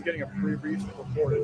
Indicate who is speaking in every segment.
Speaker 1: Getting a pre-brief report.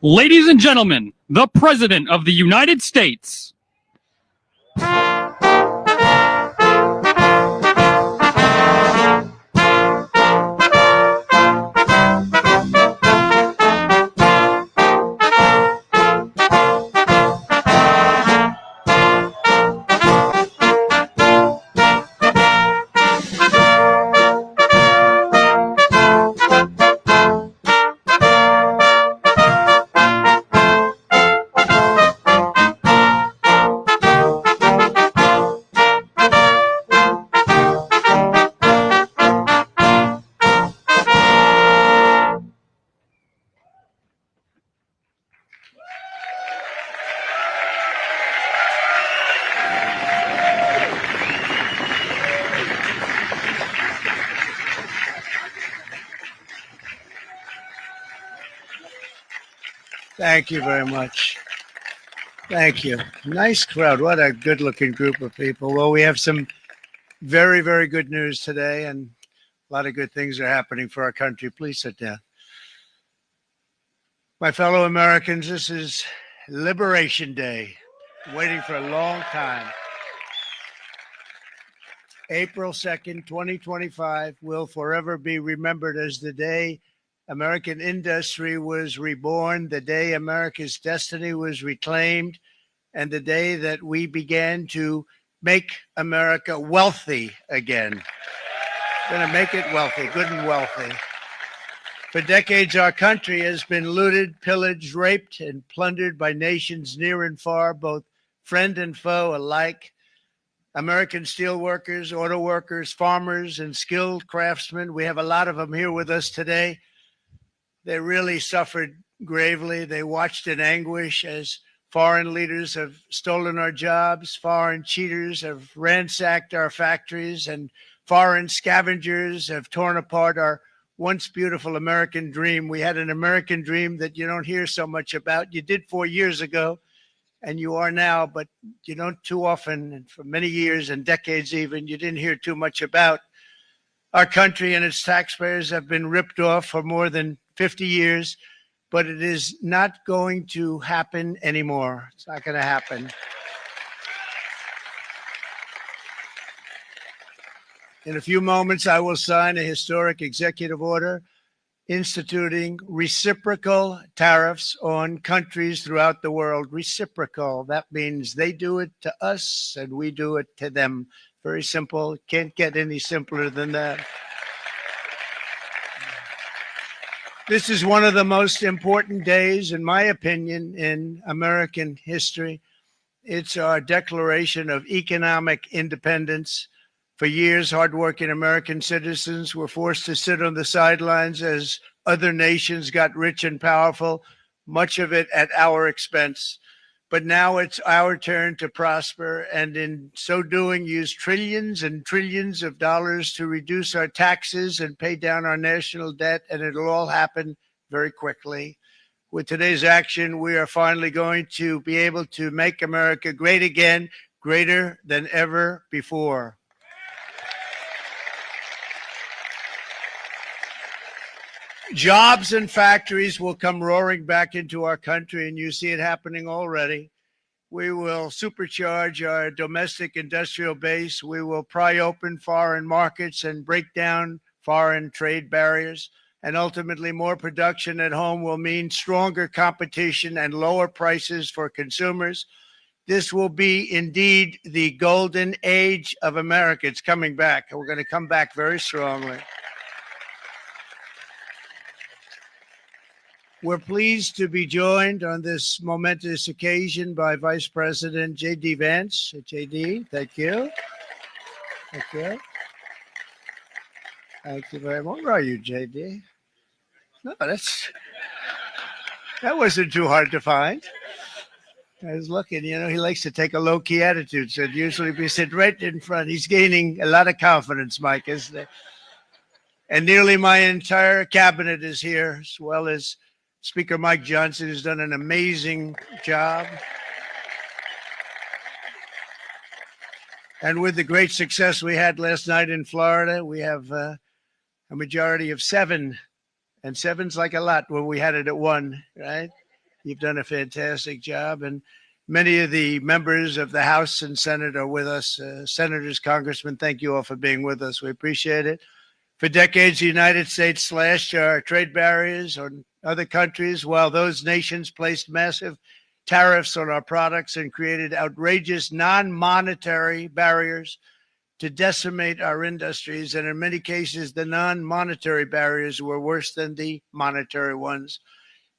Speaker 2: Ladies and gentlemen, the President of the United States.
Speaker 3: Thank you very much. Thank you. Nice crowd. What a good-looking group of people. Well, we have some very, very good news today, and a lot of good things are happening for our country. Please sit down. My fellow Americans, this is Liberation Day. Waiting for a long time. April 2nd, 2025 will forever be remembered as the day American industry was reborn, the day America's destiny was reclaimed, and the day that we began to make America wealthy again. Going to make it wealthy, good and wealthy. For decades, our country has been looted, pillaged, raped, and plundered by nations near and far, both friend and foe alike. American steel workers, auto workers, farmers, and skilled craftsmen. We have a lot of them here with us today. They really suffered gravely. They watched in anguish as foreign leaders have stolen our jobs, foreign cheaters have ransacked our factories, and foreign scavengers have torn apart our once beautiful American dream. We had an American dream that you don't hear so much about. You did 4 years ago, and you are now, but you don't too often, and for many years and decades even, you didn't hear too much about. Our country and its taxpayers have been ripped off for more than 50 years, but it is not going to happen anymore. It's not going to happen. In a few moments, I will sign a historic executive order instituting reciprocal tariffs on countries throughout the world. Reciprocal, that means they do it to us and we do it to them. Very simple. Can't get any simpler than that. This is one of the most important days, in my opinion, in American history. It's our declaration of economic independence. For years, hardworking American citizens were forced to sit on the sidelines as other nations got rich and powerful, much of it at our expense. But now it's our turn to prosper, and in so doing, use trillions and trillions of dollars to reduce our taxes and pay down our national debt, and it'll all happen very quickly. With today's action, we are finally going to be able to make America great again, greater than ever before. Jobs and factories will come roaring back into our country, and you see it happening already. We will supercharge our domestic industrial base. We will pry open foreign markets and break down foreign trade barriers. And ultimately, more production at home will mean stronger competition and lower prices for consumers. This will be indeed the golden age of America. It's coming back, and we're going to come back very strongly. We're pleased to be joined on this momentous occasion by Vice President J.D. Vance. J.D., thank you. Thank you. Thank you very much. Where are you, J.D.? No, that wasn't too hard to find. I was looking, he likes to take a low-key attitude, so it'd usually be sit right in front. He's gaining a lot of confidence, Mike, isn't it? And nearly my entire cabinet is here, as well as Speaker Mike Johnson, who's done an amazing job. And with the great success we had last night in Florida, we have a majority of 7. And 7's like a lot when we had it at 1, right? You've done a fantastic job. And many of the members of the House and Senate are with us. Senators, congressmen, thank you all for being with us. We appreciate it. For decades, the United States slashed our trade barriers on other countries, while those nations placed massive tariffs on our products and created outrageous non-monetary barriers to decimate our industries. And in many cases, the non-monetary barriers were worse than the monetary ones.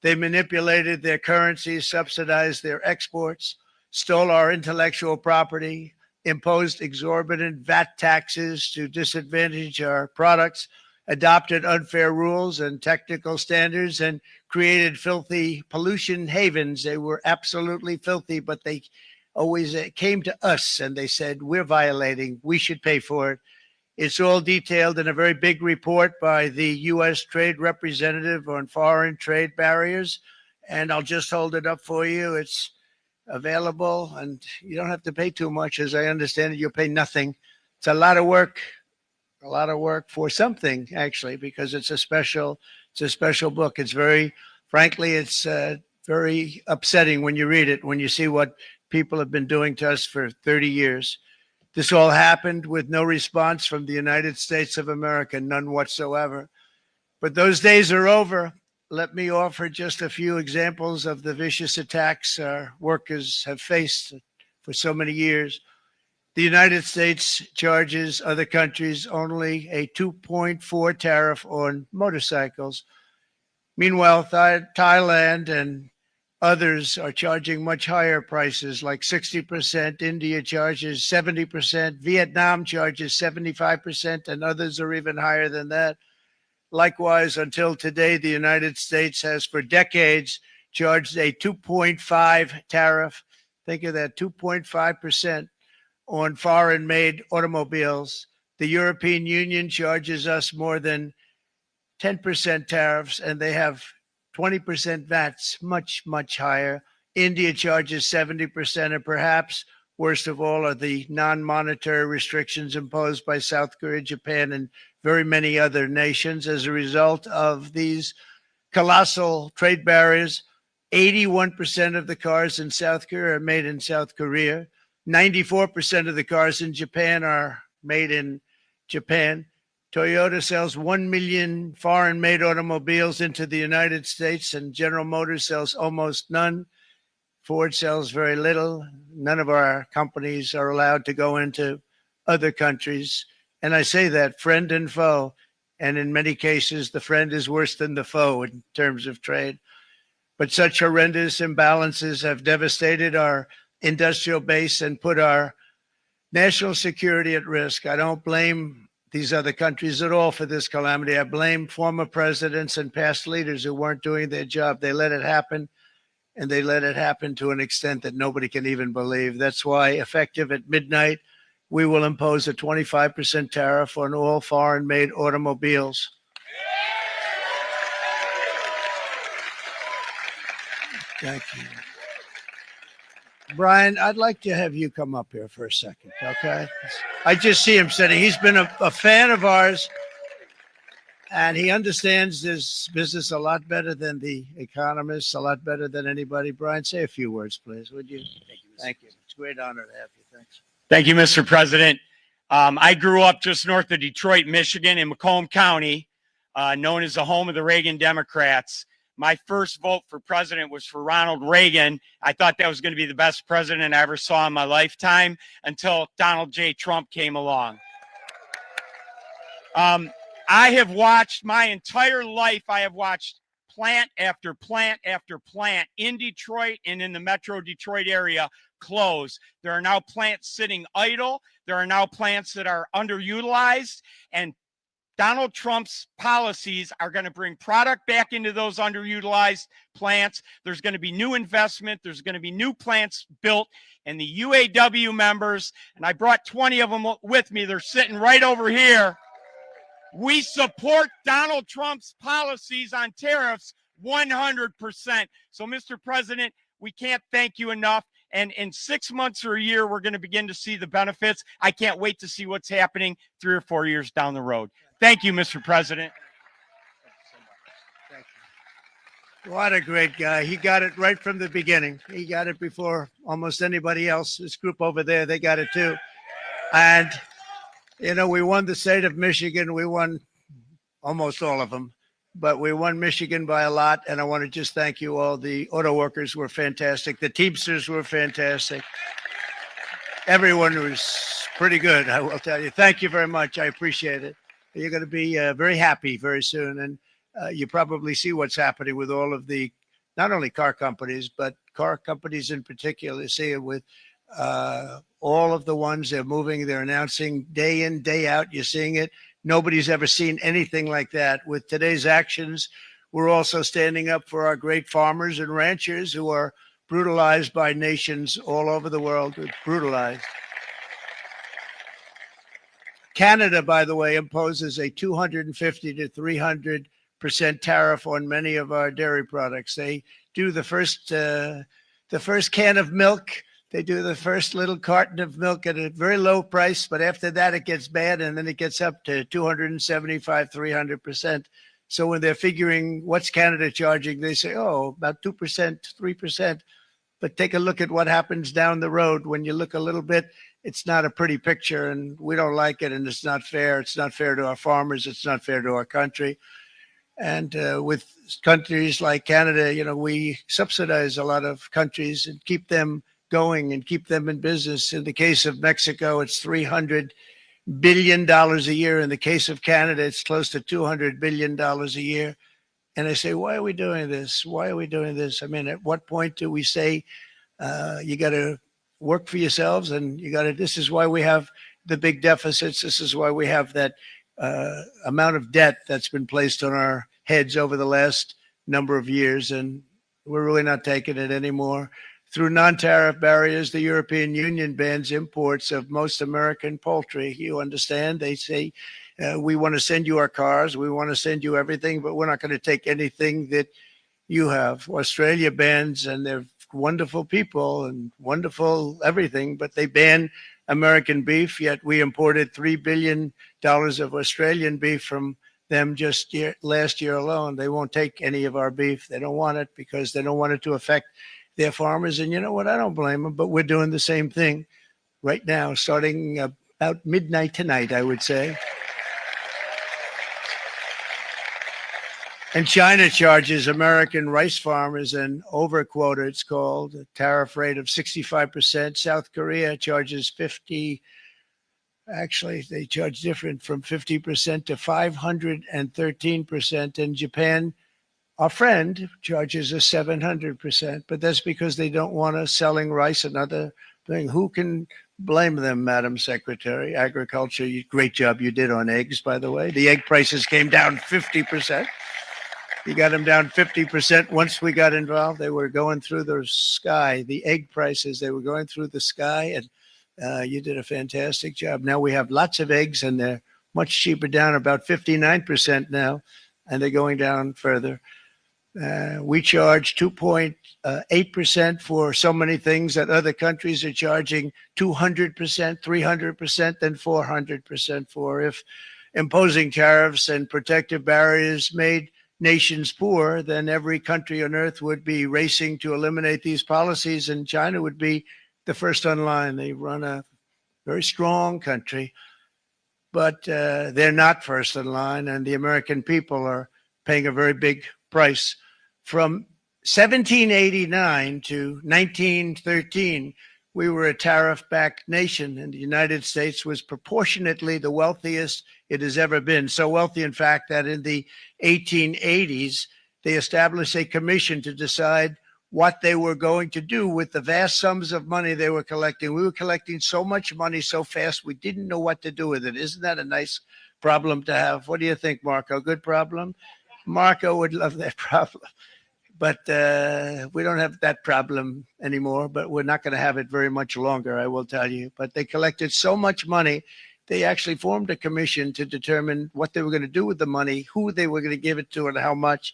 Speaker 3: They manipulated their currencies, subsidized their exports, stole our intellectual property, imposed exorbitant VAT taxes to disadvantage our products, adopted unfair rules and technical standards, and created filthy pollution havens. They were absolutely filthy, but they always came to us and they said, we're violating, we should pay for it. It's all detailed in a very big report by the U.S. Trade Representative on foreign trade barriers. And I'll just hold it up for you. It's available and you don't have to pay too much. As I understand it, you'll pay nothing. It's a lot of work for something, actually, because it's a special book. It's frankly, it's very upsetting when you read it, when you see what people have been doing to us for 30 years. This all happened with no response from the United States of America, none whatsoever. But those days are over. Let me offer just a few examples of the vicious attacks our workers have faced for so many years. The United States charges other countries only a 2.4 tariff on motorcycles. Meanwhile, Thailand and Others are charging much higher prices, like 60%. India charges 70%. Vietnam charges 75%, and others are even higher than that. Likewise, until today, the United States has for decades charged a 2.5 tariff. Think of that, 2.5% on foreign-made automobiles. The European Union charges us more than 10% tariffs, and they have 20% VATs, much, much higher. India charges 70%, and perhaps worst of all are the non-monetary restrictions imposed by South Korea, Japan, and very many other nations. As a result of these colossal trade barriers, 81% of the cars in South Korea are made in South Korea. 94% of the cars in Japan are made in Japan. Toyota sells 1 million foreign-made automobiles into the United States, and General Motors sells almost none. Ford sells very little. None of our companies are allowed to go into other countries. And I say that friend and foe. And in many cases, the friend is worse than the foe in terms of trade. But such horrendous imbalances have devastated our industrial base and put our national security at risk. I don't blame these other countries at all for this calamity. I blame former presidents and past leaders who weren't doing their job. They let it happen, and they let it happen to an extent that nobody can even believe. That's why, effective at midnight, we will impose a 25% tariff on all foreign-made automobiles. Thank you. Brian, I'd like to have you come up here for a second, okay? I just see him sitting. He's been a fan of ours, and he understands this business a lot better than the economists, a lot better than anybody. Brian, say a few words, please, would you? Thank you. It's a great honor to have you. Thanks.
Speaker 4: Thank you, Mr. President. I grew up just north of Detroit, Michigan, in Macomb County, known as the home of the Reagan Democrats. My first vote for president was for Ronald Reagan. I thought that was going to be the best president I ever saw in my lifetime until Donald J. Trump came along. I have watched my entire life, I have watched plant after plant after plant in Detroit and in the Metro Detroit area close. There are now plants sitting idle. There are now plants that are underutilized, and Donald Trump's policies are going to bring product back into those underutilized plants. There's going to be new investment. There's going to be new plants built. And the UAW members, and I brought 20 of them with me, they're sitting right over here. We support Donald Trump's policies on tariffs 100%. So, Mr. President, we can't thank you enough. And in 6 months or a year, we're going to begin to see the benefits. I can't wait to see what's happening 3 or 4 years down the road. Thank you, Mr. President.
Speaker 3: Thank you. What a great guy. He got it right from the beginning. He got it before almost anybody else. This group over there, they got it too. And, you know, we won the state of Michigan. We won almost all of them, but we won Michigan by a lot. And I want to just thank you all. The auto workers were fantastic. The Teamsters were fantastic. Everyone was pretty good, I will tell you. Thank you very much. I appreciate it. You're going to be very happy very soon. And you probably see what's happening with all of the, not only car companies, but car companies in particular. See it with all of the ones they're moving, they're announcing day in, day out. You're seeing it. Nobody's ever seen anything like that. With today's actions, we're also standing up for our great farmers and ranchers who are brutalized by nations all over the world. Brutalized. Canada, by the way, imposes a 250 to 300% tariff on many of our dairy products. They do the first can of milk. They do the first little carton of milk at a very low price, but after that it gets bad, and then it gets up to 275, 300%. So when they're figuring what's Canada charging, they say, oh, about 2%, 3%. But take a look at what happens down the road. When you look a little bit, it's not a pretty picture, and we don't like it, and it's not fair. It's not fair to our farmers. It's not fair to our country. And with countries like Canada, you know, we subsidize a lot of countries and keep them going and keep them in business. In the case of Mexico, it's $300 billion a year. In the case of Canada, it's close to $200 billion a year. And I say, why are we doing this? Why are we doing this? I mean, at what point do we say, you got to work for yourselves and you got to, this is why we have the big deficits. This is why we have that amount of debt that's been placed on our heads over the last number of years. And we're really not taking it anymore. Through non-tariff barriers, the European Union bans imports of most American poultry. You understand? They say, we want to send you our cars, we want to send you everything, but we're not going to take anything that you have. Australia bans, and they're wonderful people and wonderful everything, but they ban American beef, yet we imported $3 billion of Australian beef from them just last year alone. They won't take any of our beef. They don't want it because they don't want it to affect their farmers. And you know what? I don't blame them, but we're doing the same thing right now, starting about midnight tonight, I would say. And China charges American rice farmers an overquota, it's called, a tariff rate of 65%. South Korea charges 50. Actually, they charge different, from 50% to 513%. And Japan, our friend, charges us 700%. But that's because they don't want us selling rice and other thing. Who can blame them, Madam Secretary? Agriculture, great job you did on eggs, by the way. The egg prices came down 50%. You got them down 50% once we got involved. They were going through the sky. The egg prices, they were going through the sky, and you did a fantastic job. Now we have lots of eggs, and they're much cheaper, down about 59% now, and they're going down further. We charge 2.8% for so many things that other countries are charging 200%, 300%, and 400% for. If imposing tariffs and protective barriers made nations poor, then every country on earth would be racing to eliminate these policies, and China would be the first on line. They run a very strong country, but they're not first in line, and the American people are paying a very big price. From 1789 to 1913, we were a tariff-backed nation, and the United States was proportionately the wealthiest it has ever been. So wealthy, in fact, that in the 1880s, they established a commission to decide what they were going to do with the vast sums of money they were collecting. We were collecting so much money so fast, we didn't know what to do with it. Isn't that a nice problem to have? What do you think, Marco? Good problem? Marco would love that problem. But we don't have that problem anymore, but we're not going to have it very much longer, I will tell you. But they collected so much money, they actually formed a commission to determine what they were going to do with the money, who they were going to give it to, and how much.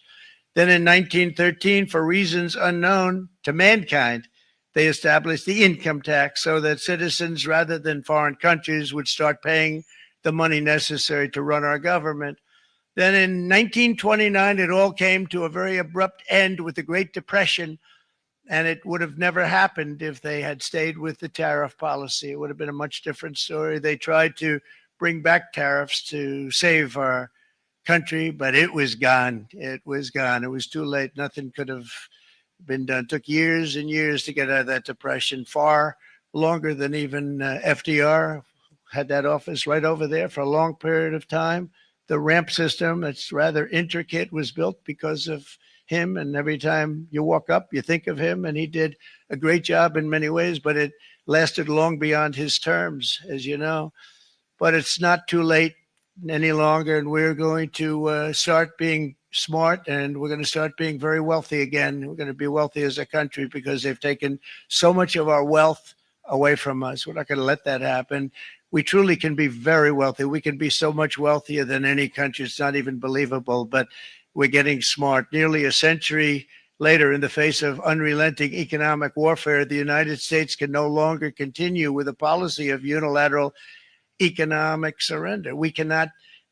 Speaker 3: Then in 1913, for reasons unknown to mankind, they established the income tax so that citizens, rather than foreign countries, would start paying the money necessary to run our government. Then in 1929, it all came to a very abrupt end with the Great Depression, and it would have never happened if they had stayed with the tariff policy. It would have been a much different story. They tried to bring back tariffs to save our country, but it was gone. It was gone. It was too late. Nothing could have been done. It took years and years to get out of that depression, far longer than even FDR had that office right over there for a long period of time. The ramp system, it's rather intricate, was built because of him. And every time you walk up, you think of him. And he did a great job in many ways, but it lasted long beyond his terms, as you know. But it's not too late any longer. And we're going to start being smart, and we're going to start being very wealthy again. We're going to be wealthy as a country because they've taken so much of our wealth away from us. We're not going to let that happen. We truly can be very wealthy. We can be so much wealthier than any country. It's not even believable, but we're getting smart. Nearly a century later, in the face of unrelenting economic warfare, the United States can no longer continue with a policy of unilateral economic surrender. We cannot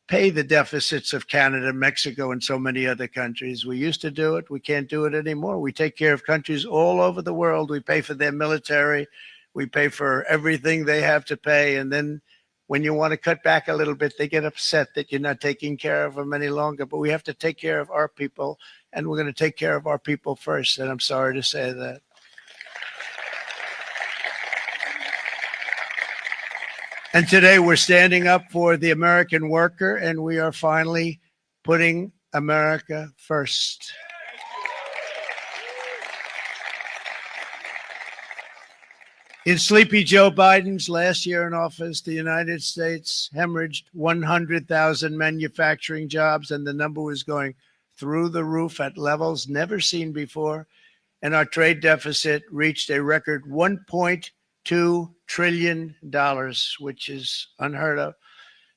Speaker 3: pay the deficits of Canada, Mexico, and so many other countries. We used to do it. We can't do it anymore. We take care of countries all over the world. We pay for their military. We pay for everything they have to pay. And then when you want to cut back a little bit, they get upset that you're not taking care of them any longer. But we have to take care of our people, and we're going to take care of our people first. And I'm sorry to say that. And today we're standing up for the American worker, and we are finally putting America first. In Sleepy Joe Biden's last year in office, the United States hemorrhaged 100,000 manufacturing jobs, and the number was going through the roof at levels never seen before. And our trade deficit reached a record $1.2 trillion, which is unheard of.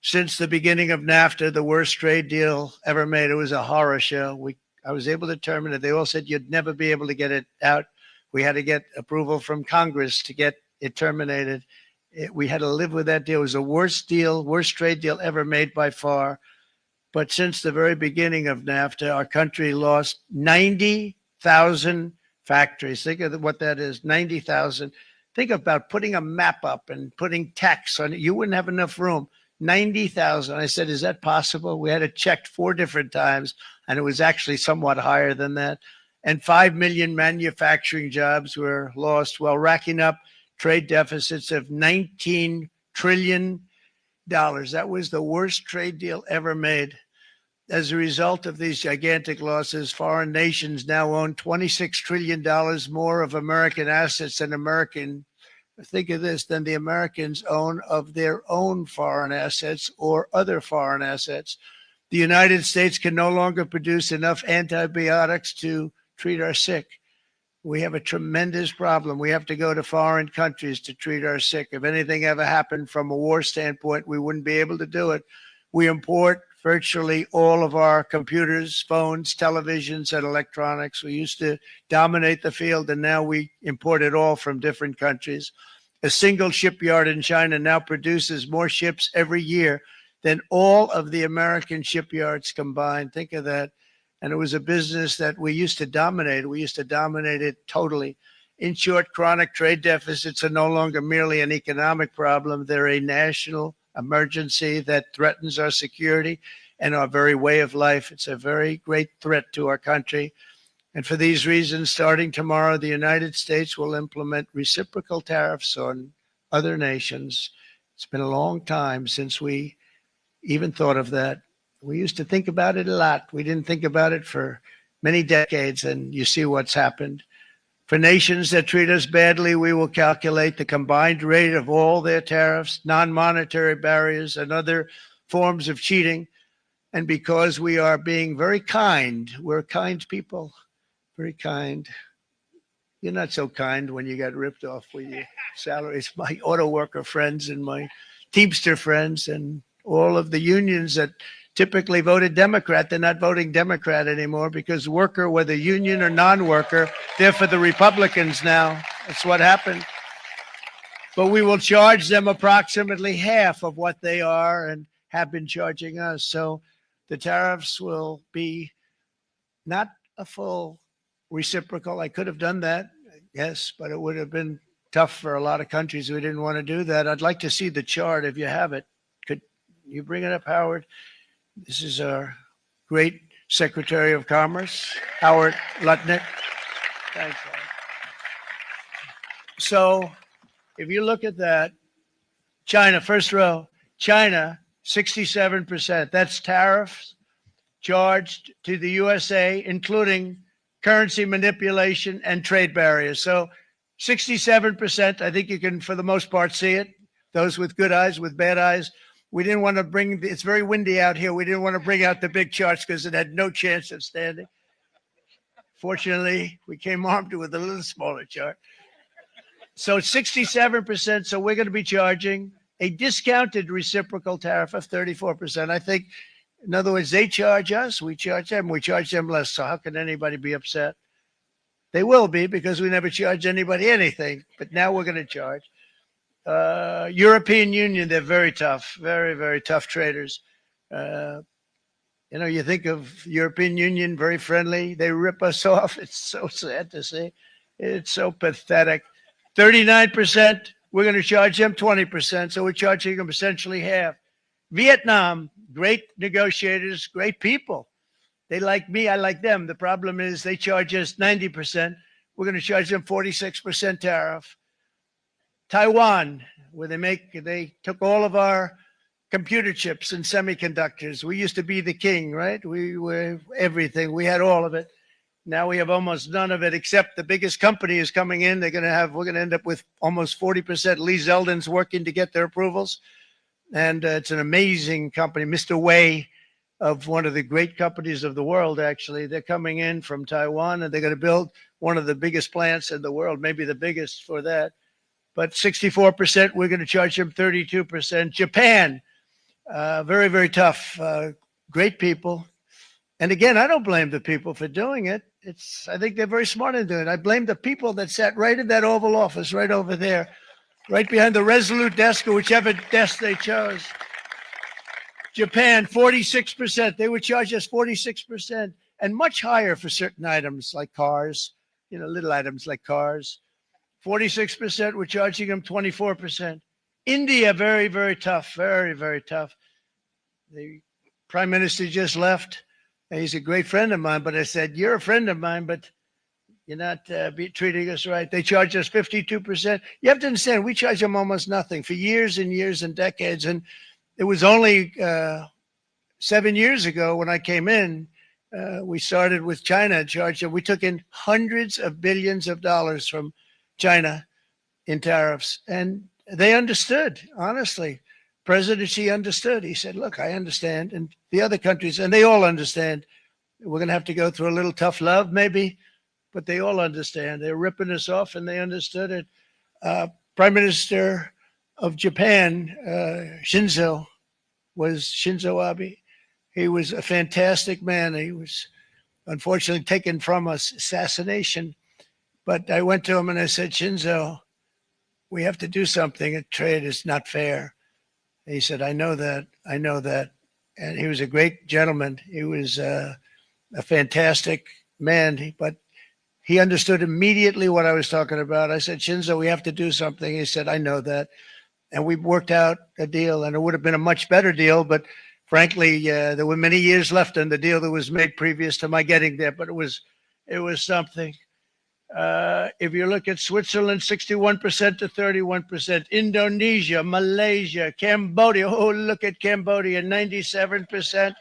Speaker 3: Since the beginning of NAFTA, the worst trade deal ever made. It was a horror show. I was able to terminate it. They all said you'd never be able to get it out. We had to get approval from Congress to get it terminated. We had to live with that deal. It was the worst deal, worst trade deal ever made by far. But since the very beginning of NAFTA, our country lost 90,000 factories. Think of what that is, 90,000. Think about putting a map up and putting tax on it. You wouldn't have enough room. 90,000. I said, is that possible? We had it checked 4 different times, and it was actually somewhat higher than that. And 5 million manufacturing jobs were lost while racking up trade deficits of $19 trillion. That was the worst trade deal ever made. As a result of these gigantic losses, foreign nations now own $26 trillion more of American assets than think of this, than the Americans own of their own foreign assets or other foreign assets. The United States can no longer produce enough antibiotics to treat our sick. We have a tremendous problem. We have to go to foreign countries to treat our sick. If anything ever happened from a war standpoint, we wouldn't be able to do it. We import virtually all of our computers, phones, televisions, and electronics. We used to dominate the field, and now we import it all from different countries. A single shipyard in China now produces more ships every year than all of the American shipyards combined. Think of that. And it was a business that we used to dominate. We used to dominate it totally. In short, chronic trade deficits are no longer merely an economic problem. They're a national emergency that threatens our security and our very way of life. It's a very great threat to our country. And for these reasons, starting tomorrow, the United States will implement reciprocal tariffs on other nations. It's been a long time since we even thought of that. We used to think about it a lot. We didn't think about it for many decades, and you see what's happened. For nations that treat us badly, we will calculate the combined rate of all their tariffs, non-monetary barriers, and other forms of cheating. And because we are being very kind, we're kind people, very kind. You're not so kind when you got ripped off with your salaries. My auto worker friends and my Teamster friends and all of the unions that typically voted Democrat, they're not voting Democrat anymore because worker, whether union or non-worker, they're for the Republicans now. That's what happened. But we will charge them approximately half of what they are and have been charging us. So the tariffs will be not a full reciprocal. I could have done that, yes, but it would have been tough for a lot of countries who didn't want to do that. I'd like to see the chart if you have it. Could you bring it up, Howard? This is our great Secretary of Commerce, Howard Lutnick. Thanks, Howard. So if you look at that, China, first row, China, 67%. That's tariffs charged to the USA, including currency manipulation and trade barriers. So 67%, I think you can, for the most part, see it. Those with good eyes, with bad eyes. We didn't want to bring, it's very windy out here. We didn't want to bring out the big charts because it had no chance of standing. Fortunately, we came armed with a little smaller chart. So 67%. So we're going to be charging a discounted reciprocal tariff of 34%. I think, in other words, they charge us, we charge them less. So how can anybody be upset? They will be because we never charge anybody anything. But now we're going to charge. European Union, they're very tough, very, very tough traders. You think of European Union, very friendly. They rip us off. It's so sad to see. It's so pathetic. 39%, we're going to charge them 20%. So we're charging them essentially half. Vietnam, great negotiators, great people. They like me, I like them. The problem is they charge us 90%. We're going to charge them 46% tariff. Taiwan, where they took all of our computer chips and semiconductors. We used to be the king, right? We were everything. We had all of it. Now we have almost none of it, except the biggest company is coming in. We're going to end up with almost 40%. Lee Zeldin's working to get their approvals. And it's an amazing company. Mr. Wei, of one of the great companies of the world, actually, they're coming in from Taiwan, and they're going to build one of the biggest plants in the world, maybe the biggest for that. But 64%, we're going to charge them 32%. Japan, very, very tough, great people. And again, I don't blame the people for doing it. I think they're very smart in doing it. I blame the people that sat right in that Oval Office, right over there, right behind the Resolute desk or whichever desk they chose. Japan, 46%. They would charge us 46% and much higher for certain items like cars, little items like cars. 46%, we're charging them 24%. India, very, very tough, very, very tough. The prime minister just left. He's a great friend of mine, but I said, you're a friend of mine, but you're not treating us right. They charge us 52%. You have to understand, we charge them almost nothing for years and years and decades. And it was only 7 years ago when I came in, we started with China and charged them. We took in hundreds of billions of dollars from China in tariffs. And they understood, honestly. President Xi understood. He said, look, I understand. And the other countries, and they all understand. We're going to have to go through a little tough love, maybe, but they all understand. They're ripping us off, and they understood it. Prime Minister of Japan, Shinzo Abe. He was a fantastic man. He was unfortunately taken from us, assassination. But I went to him and I said, Shinzo, we have to do something. Trade is not fair. He said, I know that. I know that. And he was a great gentleman. He was a fantastic man, but he understood immediately what I was talking about. I said, Shinzo, we have to do something. He said, I know that. And we worked out a deal, and it would have been a much better deal. But frankly, there were many years left in the deal that was made previous to my getting there. But it was something. If you look at Switzerland, 61% to 31%, Indonesia, Malaysia, Cambodia. Oh, look at Cambodia, 97%.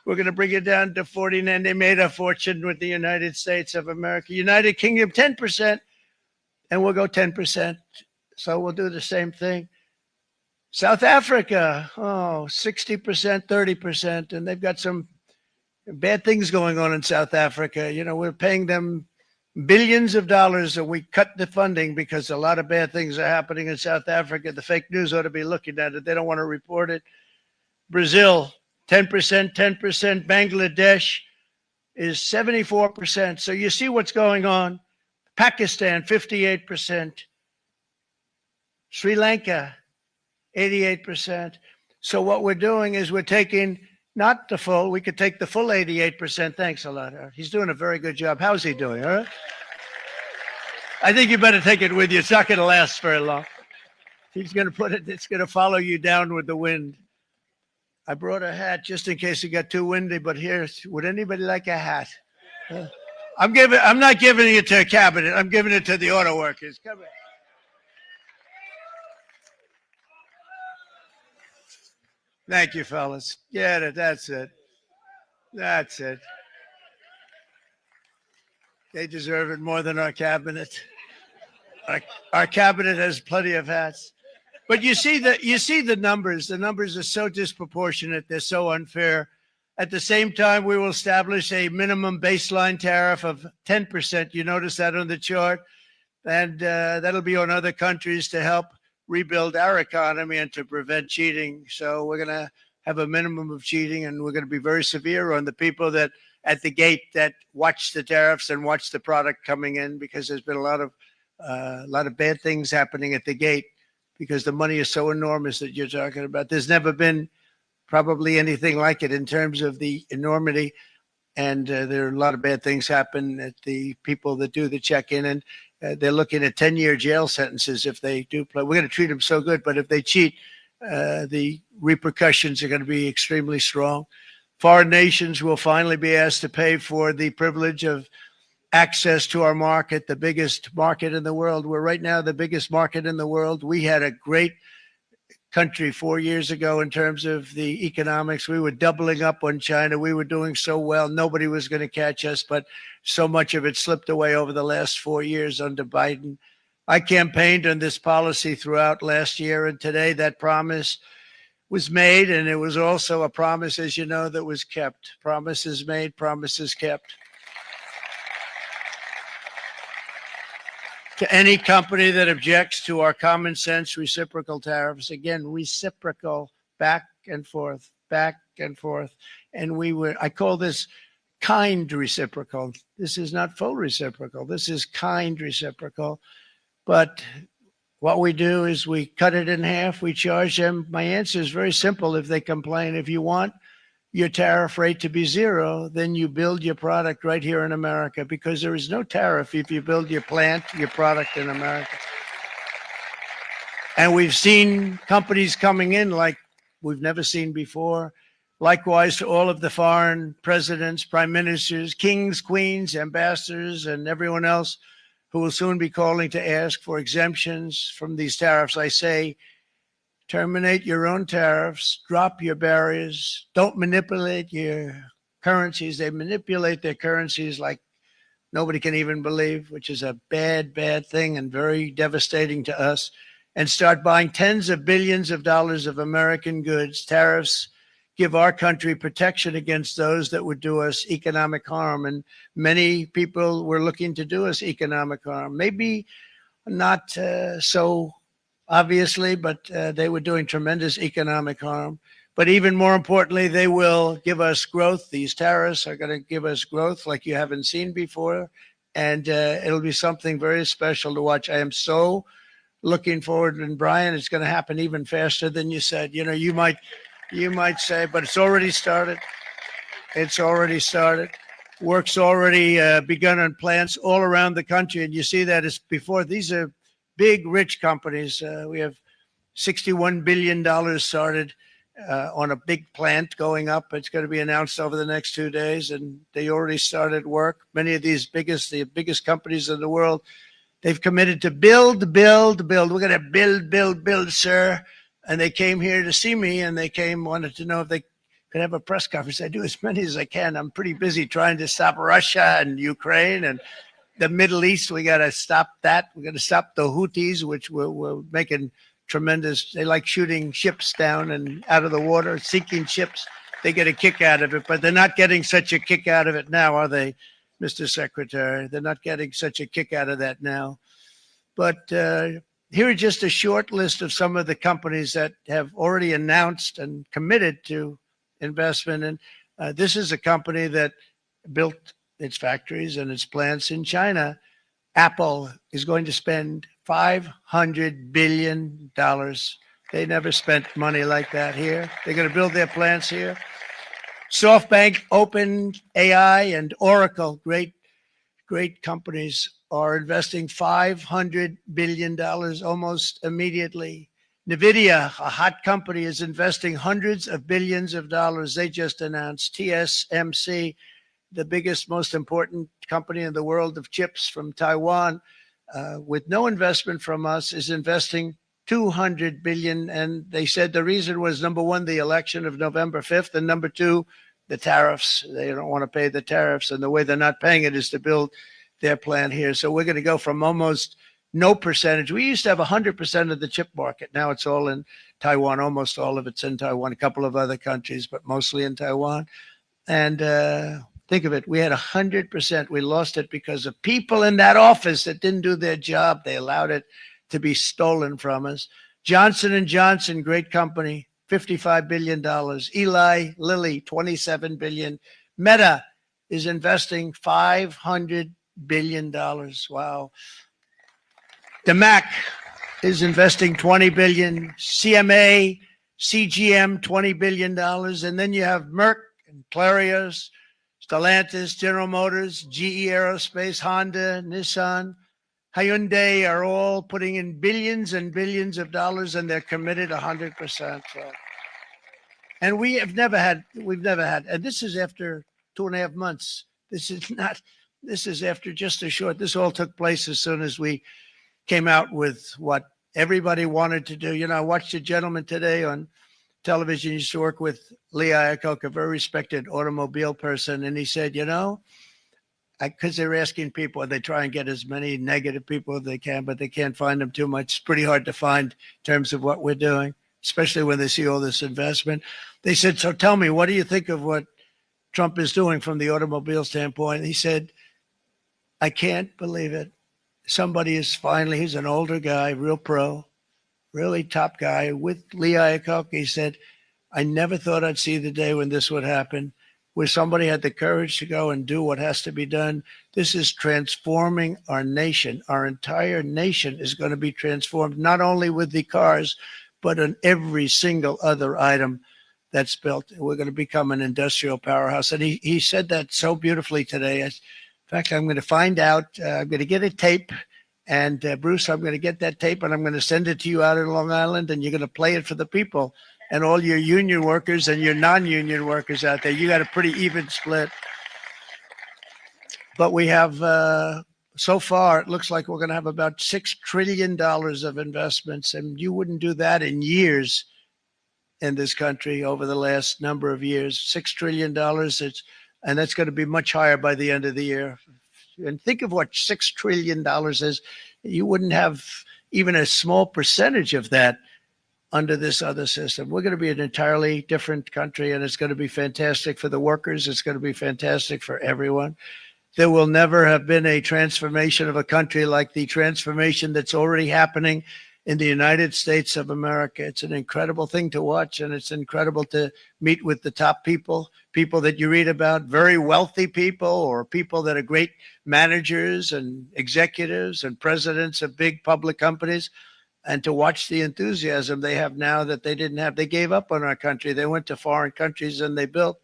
Speaker 3: We're going to bring it down to 49. They made a fortune with the United States of America. United Kingdom, 10%, and we'll go 10%. So we'll do the same thing. South Africa, 60%, 30%, and they've got some bad things going on in South Africa. We're paying them billions of dollars, and we cut the funding because a lot of bad things are happening in South Africa. The fake news ought to be looking at it. They don't want to report it. Brazil, 10%, 10%. Bangladesh is 74%. So you see what's going on. Pakistan, 58%. Sri Lanka, 88%. So what we're doing is we're taking not the full, we could take the full 88%. Thanks a lot, Art. He's doing a very good job. How's he doing, all right? I think you better take it with you. It's not going to last very long. He's going to put it, it's going to follow you down with the wind. I brought a hat just in case it got too windy, but here, would anybody like a hat? I'm not giving it to a cabinet. I'm giving it to the auto workers. Come here. Thank you, fellas. Get it. That's it. That's it. They deserve it more than our cabinet. Our cabinet has plenty of hats. But you see the numbers. The numbers are so disproportionate. They're so unfair. At the same time, we will establish a minimum baseline tariff of 10%. You notice that on the chart. And that'll be on other countries to help rebuild our economy and to prevent cheating. So we're going to have a minimum of cheating, and we're going to be very severe on the people that at the gate that watch the tariffs and watch the product coming in, because there's been a lot of bad things happening at the gate because the money is so enormous that you're talking about. There's never been probably anything like it in terms of the enormity. And there are a lot of bad things happen at the people that do the check-in, and they're looking at 10-year jail sentences if they do play. We're going to treat them so good, but if they cheat, the repercussions are going to be extremely strong. Foreign nations will finally be asked to pay for the privilege of access to our market, the biggest market in the world. We're right now the biggest market in the world. We had a great country 4 years ago in terms of the economics. We were doubling up on China. We were doing so well. Nobody was going to catch us, but so much of it slipped away over the last 4 years under Biden. I campaigned on this policy throughout last year, and today that promise was made, and it was also a promise, as you know, that was kept. Promises made, promises kept. To any company that objects to our common sense reciprocal tariffs, again, reciprocal, back and forth, back and forth. And I call this kind reciprocal. This is not full reciprocal. This is kind reciprocal. But what we do is we cut it in half. We charge them. My answer is very simple. If they complain, if you want your tariff rate to be zero, then you build your product right here in America, because there is no tariff if you build your plant, your product in America. And we've seen companies coming in like we've never seen before. Likewise to all of the foreign presidents, prime ministers, kings, queens, ambassadors, and everyone else who will soon be calling to ask for exemptions from these tariffs. I say, terminate your own tariffs, drop your barriers, don't manipulate your currencies. They manipulate their currencies like nobody can even believe, which is a bad, bad thing and very devastating to us. And start buying tens of billions of dollars of American goods. Tariffs give our country protection against those that would do us economic harm. And many people were looking to do us economic harm. Maybe not so obviously, but they were doing tremendous economic harm. But even more importantly, they will give us growth. These tariffs are going to give us growth like you haven't seen before. And it'll be something very special to watch. I am so looking forward. And Brian, it's going to happen even faster than you said. You know, you might say, but it's already started. It's already started. Work's already begun on plants all around the country. And you see that as before. These are big, rich companies. We have $61 billion started on a big plant going up. It's going to be announced over the next 2 days, and they already started work. Many of these the biggest companies in the world, they've committed to build. We're going to build, sir. And they came here to see me, and wanted to know if they could have a press conference. I do as many as I can. I'm pretty busy trying to stop Russia and Ukraine and the Middle East. We got to stop that. We got to stop the Houthis, which we're making tremendous. They like shooting ships down and out of the water, sinking ships. They get a kick out of it, but they're not getting such a kick out of it now, are they, Mr. Secretary? They're not getting such a kick out of that now. But here are just a short list of some of the companies that have already announced and committed to investment. And this is a company that built its factories and its plants in China. Apple is going to spend $500 billion. They never spent money like that here. They're going to build their plants here. SoftBank, OpenAI, and Oracle, great companies, are investing $500 billion almost immediately. NVIDIA, a hot company, is investing hundreds of billions of dollars. They just announced. TSMC, the biggest, most important company in the world of chips from Taiwan, with no investment from us, is investing $200 billion. And they said the reason was, number one, the election of November 5th, and number two, the tariffs. They don't want to pay the tariffs, and the way they're not paying it is to build their plant here. So we're going to go from almost no percentage. We used to have 100% of the chip market. Now it's all in Taiwan. Almost all of it's in Taiwan, a couple of other countries, but mostly in Taiwan. And think of it, we had 100%. We lost it because of people in that office that didn't do their job. They allowed it to be stolen from us. Johnson & Johnson, great company, $55 billion. Eli Lilly, $27 billion. Meta is investing $500 billion. Wow. DeMac is investing $20 billion. CMA, CGM, $20 billion. And then you have Merck and Clarios, Stellantis, General Motors, GE Aerospace, Honda, Nissan, Hyundai are all putting in billions and billions of dollars, and they're committed 100%. And we've never had, and this is after 2.5 months. This is after just a short, this all took place as soon as we came out with what everybody wanted to do. I watched a gentleman today on television. He used to work with Lee Iacocca, a very respected automobile person. And he said, because they're asking people, they try and get as many negative people as they can, but they can't find them too much. It's pretty hard to find in terms of what we're doing, especially when they see all this investment. They said, so tell me, what do you think of what Trump is doing from the automobile standpoint? He said, I can't believe it. Somebody is finally, he's an older guy, real pro, really top guy with Lee Iacocca. He said, I never thought I'd see the day when this would happen, where somebody had the courage to go and do what has to be done. This is transforming our nation. Our entire nation is going to be transformed, not only with the cars, but on every single other item that's built. We're going to become an industrial powerhouse. And he said that so beautifully today. In fact, I'm going to find out, I'm going to get a tape. And Bruce, I'm going to get that tape and I'm going to send it to you out in Long Island, and you're going to play it for the people. And all your union workers and your non-union workers out there, you got a pretty even split. But we have, so far, it looks like we're going to have about $6 trillion of investments. And you wouldn't do that in years in this country over the last number of years. $6 trillion, and that's going to be much higher by the end of the year. And think of what $6 trillion is. You wouldn't have even a small percentage of that under this other system. We're going to be an entirely different country, and it's going to be fantastic for the workers. It's going to be fantastic for everyone. There will never have been a transformation of a country like the transformation that's already happening in the United States of America. It's an incredible thing to watch, and it's incredible to meet with the top people that you read about, very wealthy people, or people that are great managers and executives and presidents of big public companies, and to watch the enthusiasm they have now that they didn't have. They gave up on our country. They went to foreign countries and they built.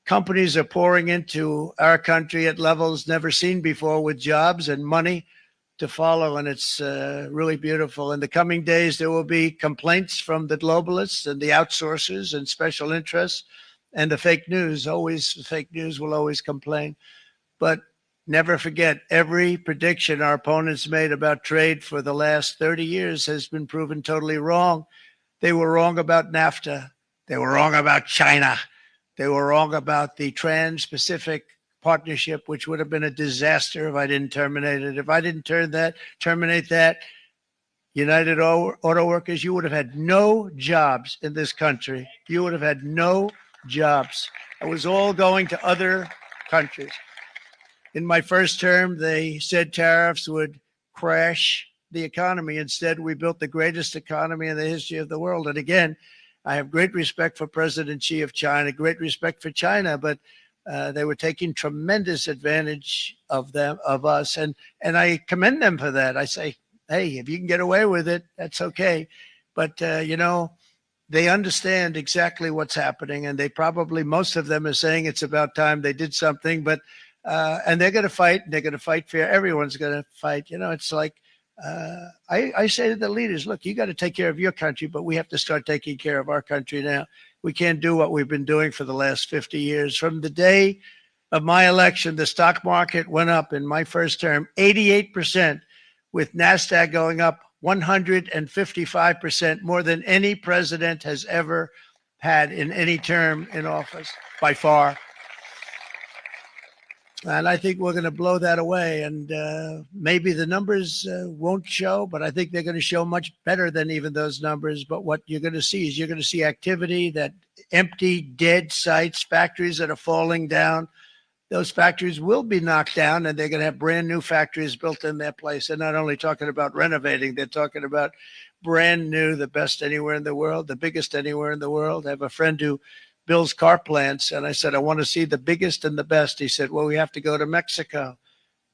Speaker 3: Companies are pouring into our country at levels never seen before, with jobs and money to follow, and it's really beautiful. In the coming days, there will be complaints from the globalists and the outsourcers and special interests and the fake news. Always, the fake news will always complain. But never forget, every prediction our opponents made about trade for the last 30 years has been proven totally wrong. They were wrong about NAFTA. They were wrong about China. They were wrong about the Trans-Pacific Partnership, which would have been a disaster if I didn't terminate it. If I didn't terminate that, United Auto Workers, you would have had no jobs in this country. You would have had no jobs. It was all going to other countries. In my first term, they said tariffs would crash the economy. Instead, we built the greatest economy in the history of the world. And again, I have great respect for President Xi of China, great respect for China, but they were taking tremendous advantage of us. And I commend them for that. I say, hey, if you can get away with it, that's okay. But, they understand exactly what's happening. And they probably, most of them are saying it's about time they did something. But and they're going to fight. They're going to fight fair. Everyone's going to fight. It's like I say to the leaders, look, you got to take care of your country, but we have to start taking care of our country now. We can't do what we've been doing for the last 50 years. From the day of my election, the stock market went up in my first term 88%, with NASDAQ going up 155%, more than any president has ever had in any term in office, by far. And I think we're going to blow that away. And maybe the numbers won't show, but I think they're going to show much better than even those numbers. But what you're going to see is you're going to see activity, that empty, dead sites, factories that are falling down. Those factories will be knocked down, and they're going to have brand new factories built in their place. They're not only talking about renovating, they're talking about brand new, the best anywhere in the world, the biggest anywhere in the world. I have a friend who builds car plants, and I said, I want to see the biggest and the best. He said, well, we have to go to Mexico.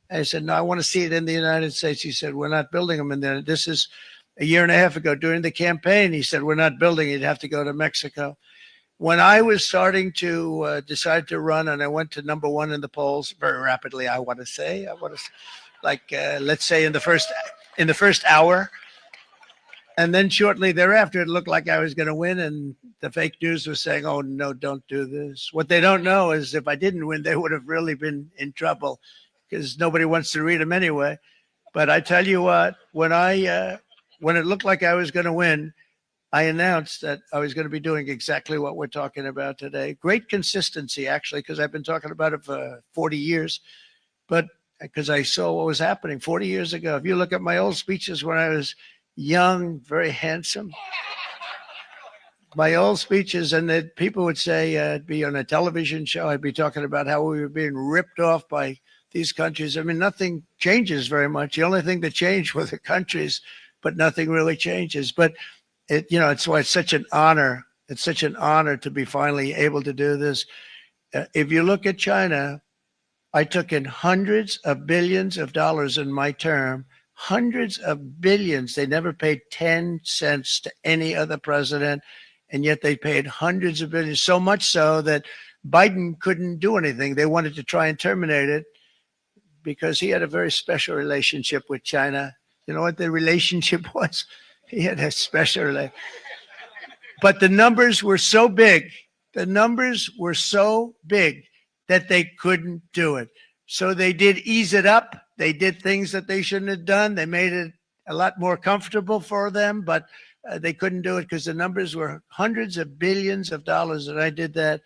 Speaker 3: I said, no, I want to see it in the United States. He said, we're not building them in there. This is a year and a half ago during the campaign. He said, we're not building it. You'd have to go to Mexico. When I was starting to decide to run, and I went to number one in the polls very rapidly, I want to say, let's say in the first hour. And then shortly thereafter, it looked like I was going to win, and the fake news was saying, oh, no, don't do this. What they don't know is if I didn't win, they would have really been in trouble, because nobody wants to read them anyway. But I tell you what, when I when it looked like I was going to win, I announced that I was going to be doing exactly what we're talking about today. Great consistency, actually, because I've been talking about it for 40 years. But because I saw what was happening 40 years ago. If you look at my old speeches when I was young, very handsome, my old speeches, and that people would say I'd be on a television show. I'd be talking about how we were being ripped off by these countries. I mean, nothing changes very much. The only thing that changed were the countries, but nothing really changes. But it's why it's such an honor. It's such an honor to be finally able to do this. If you look at China, I took in hundreds of billions of dollars in my term, hundreds of billions. They never paid 10 cents to any other president, and yet they paid hundreds of billions, so much so that Biden couldn't do anything. They wanted to try and terminate it because he had a very special relationship with China. You know what the relationship was? He had a special relationship. But the numbers were so big. The numbers were so big that they couldn't do it. So they did ease it up. They did things that they shouldn't have done. They made it a lot more comfortable for them, but they couldn't do it because the numbers were hundreds of billions of dollars. And I did that.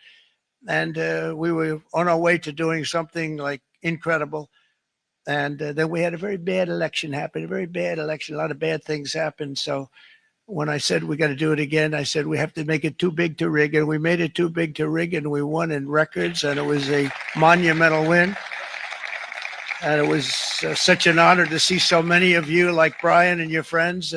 Speaker 3: And we were on our way to doing something like incredible. And then we had a very bad election happen, a very bad election. A lot of bad things happened. So when I said we got to do it again, I said we have to make it too big to rig. And we made it too big to rig, and we won in records. And it was a monumental win. And it was such an honor to see so many of you like Brian and your friends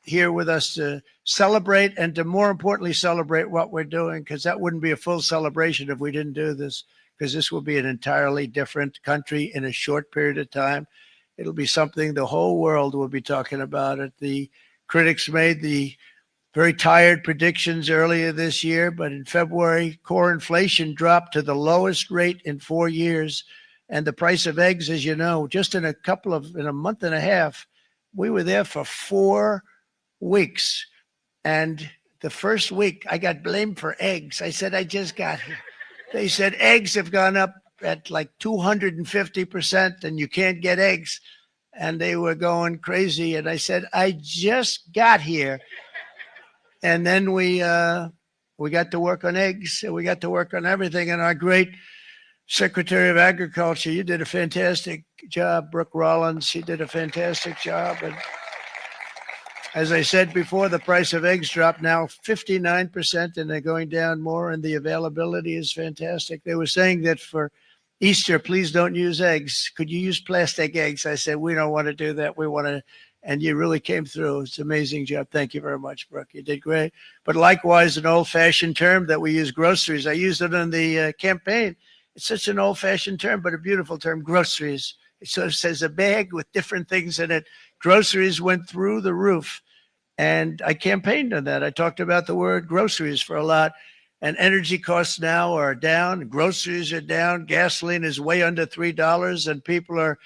Speaker 3: here with us to celebrate, and to more importantly celebrate what we're doing, because that wouldn't be a full celebration if we didn't do this, because this will be an entirely different country in a short period of time. It'll be something the whole world will be talking about it. The critics made the very tired predictions earlier this year, but in February, core inflation dropped to the lowest rate in 4 years. And the price of eggs, as you know, just in a month and a half, we were there for 4 weeks. And the first week I got blamed for eggs. I said, I just got here. They said eggs have gone up at like 250% and you can't get eggs. And they were going crazy. And I said, I just got here. And then we got to work on eggs, and we got to work on everything. And our great Secretary of Agriculture, you did a fantastic job. Brooke Rollins, she did a fantastic job. And as I said before, the price of eggs dropped now 59%, and they're going down more, and the availability is fantastic. They were saying that for Easter, please don't use eggs. Could you use plastic eggs? I said, we don't want to do that. We want to, and you really came through. It's an amazing job. Thank you very much, Brooke. You did great. But likewise, an old-fashioned term that we use, groceries. I used it in the campaign. It's such an old-fashioned term, but a beautiful term, groceries. It sort of says a bag with different things in it. Groceries went through the roof, and I campaigned on that. I talked about the word groceries for a lot, and energy costs now are down. Groceries are down. Gasoline is way under $3, and people are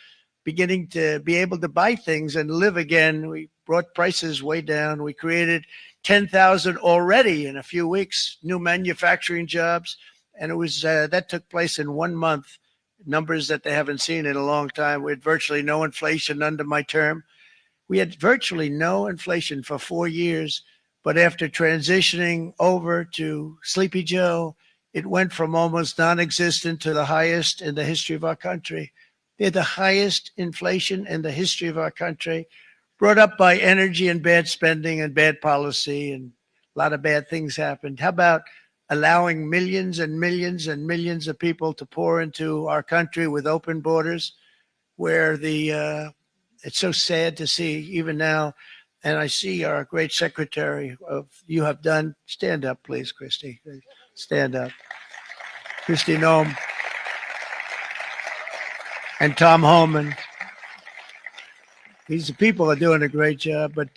Speaker 3: beginning to be able to buy things and live again. We brought prices way down. We created 10,000 already in a few weeks, new manufacturing jobs. And it was that took place in 1 month, numbers that they haven't seen in a long time. We had virtually no inflation under my term. We had virtually no inflation for 4 years. But after transitioning over to Sleepy Joe, it went from almost non-existent to the highest in the history of our country. They're the highest inflation in the history of our country, brought up by energy and bad spending and bad policy, and a lot of bad things happened. How about allowing millions and millions and millions of people to pour into our country with open borders, where it's so sad to see even now. And I see our great secretary you have done. Stand up, please, Christy. Stand up. Christy Nome and Tom Homan. These people are doing a great job, but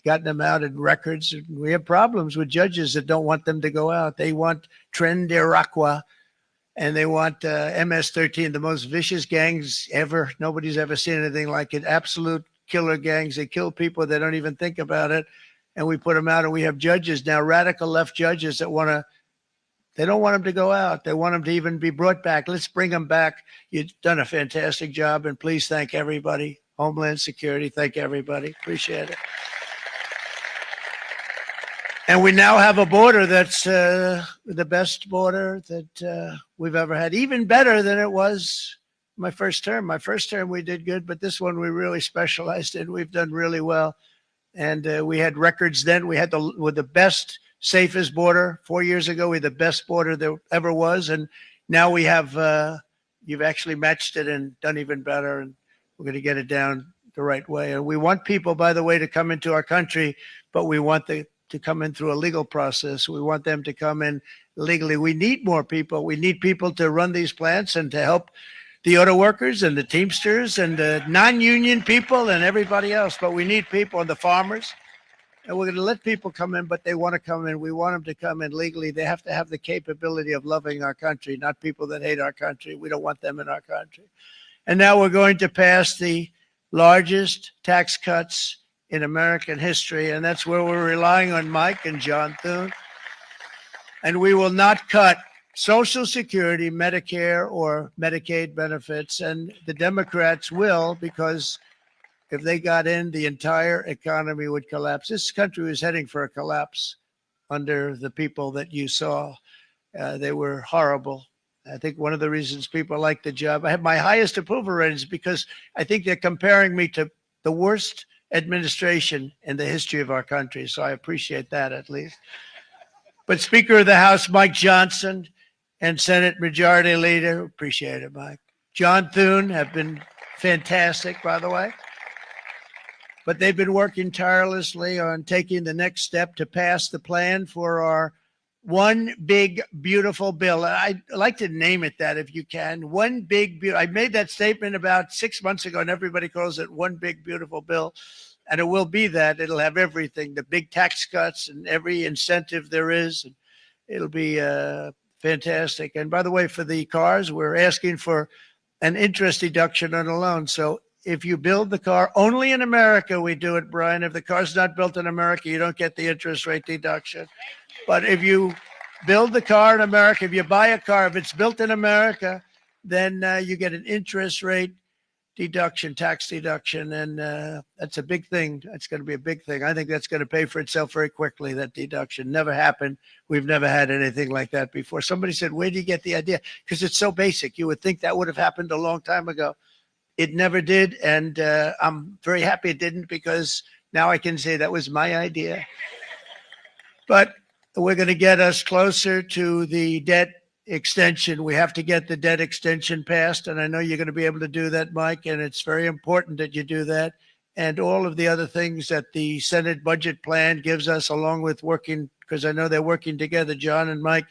Speaker 3: gotten them out in records. We have problems with judges that don't want them to go out. They want Tren de Aragua, and they want MS-13, the most vicious gangs ever. Nobody's ever seen anything like it. Absolute killer gangs. They kill people. They don't even think about it. And we put them out, and we have judges now, radical left judges that they don't want them to go out. They want them to even be brought back. Let's bring them back. You've done a fantastic job, and please thank everybody. Homeland Security. Thank you, everybody. Appreciate it. And we now have a border that's the best border that we've ever had, even better than it was my first term. My first term, we did good, but this one we really specialized in. We've done really well. And we had records then. We had the best, safest border 4 years ago. We had the best border there ever was. And now we have, you've actually matched it and done even better. And we're going to get it down the right way. And we want people, by the way, to come into our country, but we want to come in through a legal process. We want them to come in legally. We need more people. We need people to run these plants and to help the auto workers and the Teamsters and the non-union people and everybody else. But we need people and the farmers. And we're going to let people come in, but they want to come in. We want them to come in legally. They have to have the capability of loving our country, not people that hate our country. We don't want them in our country. And now we're going to pass the largest tax cuts in American history, and that's where we're relying on Mike and John Thune. And we will not cut Social Security, Medicare, or Medicaid benefits, and the Democrats will, because if they got in, the entire economy would collapse. This country was heading for a collapse under the people that you saw. They were horrible. I think one of the reasons people like the job, I have my highest approval ratings because I think they're comparing me to the worst administration in the history of our country. So I appreciate that at least. But Speaker of the House, Mike Johnson, and Senate Majority Leader, appreciate it, Mike. John Thune have been fantastic, by the way. But they've been working tirelessly on taking the next step to pass the plan for our one big, beautiful bill. I'd like to name it that if you can. One big, I made that statement about 6 months ago, and everybody calls it one big, beautiful bill. And it will be that. It'll have everything, the big tax cuts and every incentive there is. And it'll be fantastic. And by the way, for the cars, we're asking for an interest deduction on a loan. So if you build the car only in America, we do it, Brian. If the car's not built in America, you don't get the interest rate deduction. But if you build the car in America, if you buy a car, if it's built in America, then you get an interest rate deduction, tax deduction. And that's a big thing. That's going to be a big thing. I think that's going to pay for itself very quickly, that deduction. Never happened. We've never had anything like that before. Somebody said, where do you get the idea? Because it's so basic. You would think that would have happened a long time ago. It never did. And I'm very happy it didn't, because now I can say that was my idea. But we're going to get us closer to the debt extension. We have to get the debt extension passed. And I know you're going to be able to do that, Mike. And it's very important that you do that. And all of the other things that the Senate budget plan gives us, along with working, because I know they're working together, John and Mike,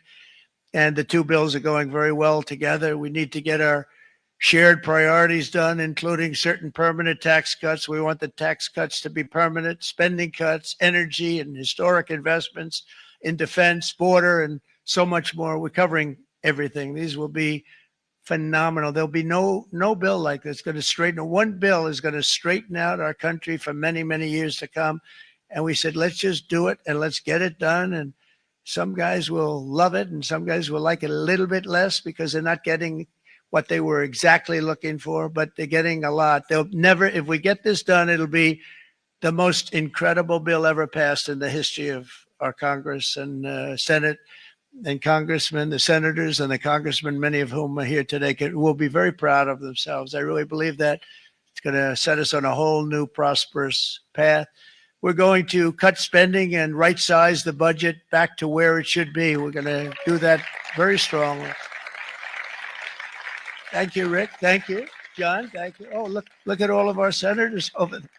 Speaker 3: and the two bills are going very well together. We need to get our shared priorities done, including certain permanent tax cuts. We want the tax cuts to be permanent, spending cuts, energy and historic investments in defense, border, and so much more. We're covering everything. These will be phenomenal. There'll be no bill like this going to straighten. One bill is going to straighten out our country for many, many years to come. And we said, let's just do it and let's get it done. And some guys will love it and some guys will like it a little bit less because they're not getting what they were exactly looking for, but they're getting a lot. They'll never, if we get this done, it'll be the most incredible bill ever passed in the history of our Congress and Senate and congressmen, the senators and the congressmen, many of whom are here today, will be very proud of themselves. I really believe that it's going to set us on a whole new prosperous path. We're going to cut spending and right-size the budget back to where it should be. We're going to do that very strongly. Thank you, Rick. Thank you, John. Thank you. Oh, look at all of our senators over there.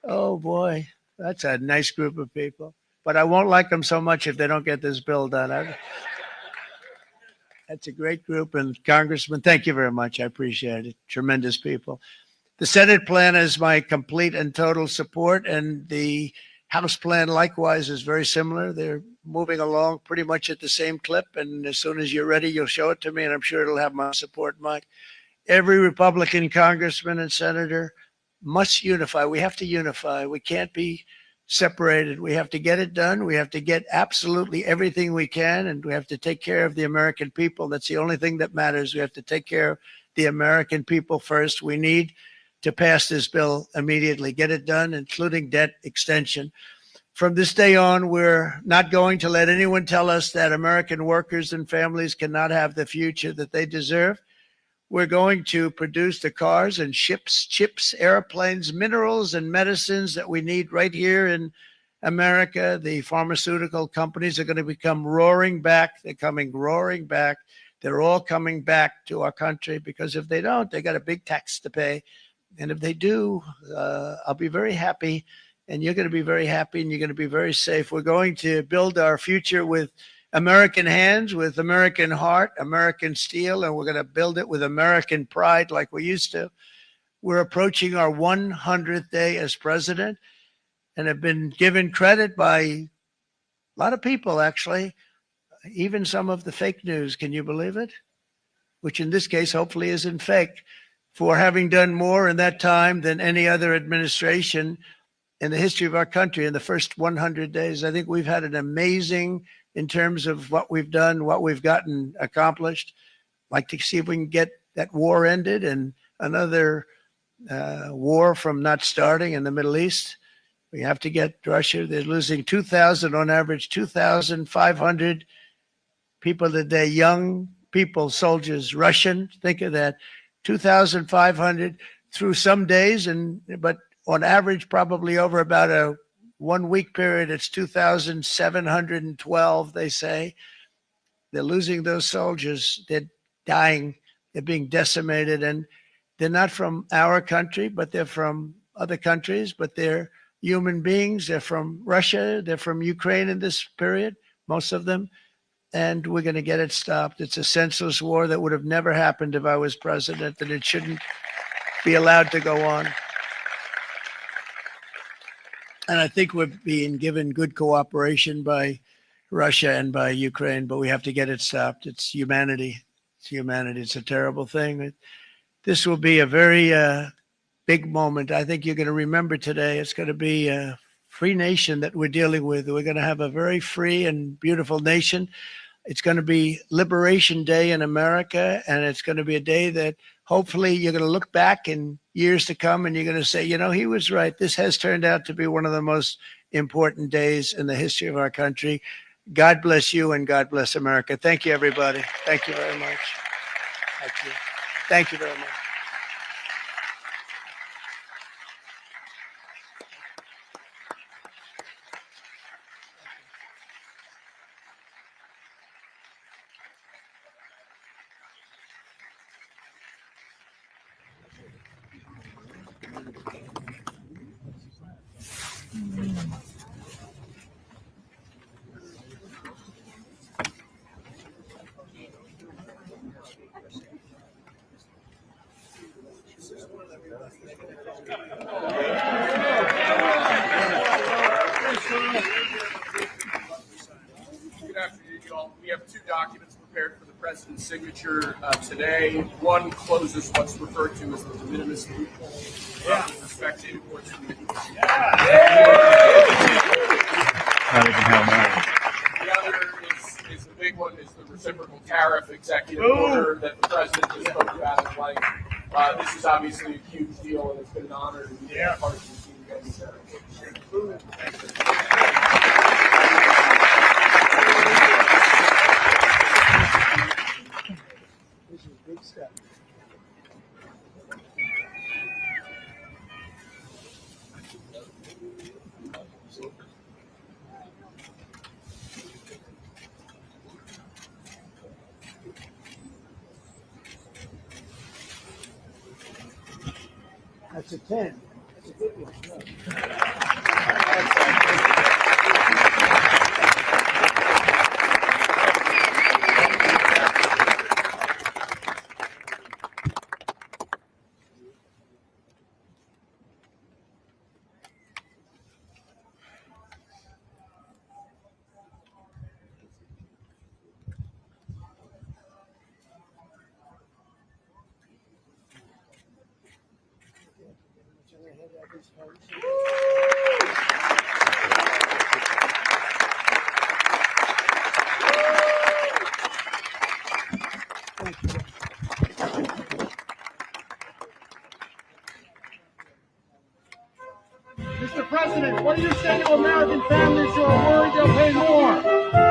Speaker 3: Oh, boy, that's a nice group of people. But I won't like them so much if they don't get this bill done. That's a great group. And Congressman, thank you very much. I appreciate it. Tremendous people. The Senate plan is my complete and total support. And the House plan likewise is very similar. They're moving along pretty much at the same clip. And as soon as you're ready, you'll show it to me. And I'm sure it'll have my support, Mike. Every Republican congressman and senator must unify. We have to unify. We can't be separated. We have to get it done. We have to get absolutely everything we can, and we have to take care of the American people. That's the only thing that matters. We have to take care of the American people first. We need to pass this bill immediately, get it done, including debt extension. From this day on, we're not going to let anyone tell us that American workers and families cannot have the future that they deserve. We're going to produce the cars and ships, chips, airplanes, minerals, and medicines that we need right here in America. The pharmaceutical companies are going to become roaring back. They're coming roaring back. They're all coming back to our country, because if they don't, they got a big tax to pay. And if they do, I'll be very happy, and you're going to be very happy, and you're going to be very safe. We're going to build our future with American hands, with American heart, American steel, and we're going to build it with American pride like we used to. We're approaching our 100th day as president, and have been given credit by a lot of people, actually, even some of the fake news. Can you believe it? Which in this case, hopefully isn't fake, for having done more in that time than any other administration in the history of our country in the first 100 days. I think we've had an amazing, in terms of what we've done, what we've gotten accomplished. I'd like to see if we can get that war ended and another war from not starting in the Middle East. We have to get Russia. They're losing 2,000 on average, 2,500 people a day, young people, soldiers, Russian. Think of that, 2,500 through some days, but on average, probably over about a 1 week period, it's 2,712, they say. They're losing those soldiers. They're dying. They're being decimated. And they're not from our country, but they're from other countries, but they're human beings. They're from Russia. They're from Ukraine in this period, most of them. And we're going to get it stopped. It's a senseless war that would have never happened if I was president, and it shouldn't be allowed to go on. And I think we're being given good cooperation by Russia and by Ukraine, but we have to get it stopped. It's humanity. It's humanity. It's a terrible thing. This will be a very big moment. I think you're going to remember today. It's going to be a free nation that we're dealing with. We're going to have a very free and beautiful nation. It's going to be Liberation Day in America, and it's going to be a day that hopefully you're going to look back in years to come and you're going to say, you know, he was right. This has turned out to be one of the most important days in the history of our country. God bless you, and God bless America. Thank you, everybody. Thank you very much. Thank you. Thank you very much.
Speaker 5: Good afternoon, y'all. We have two documents prepared for the president's signature today. One closes what's referred to as the de minimis loophole with respect to imports from the U.S. The other is the big one, is the reciprocal tariff executive order that the president just spoke about at length. This is obviously a huge deal, and it's been an honor to be part of the team getting there.
Speaker 3: This is a big step. That's a 10. That's a good one.
Speaker 1: Mr. President, what do you say to American families who are worried they'll pay more?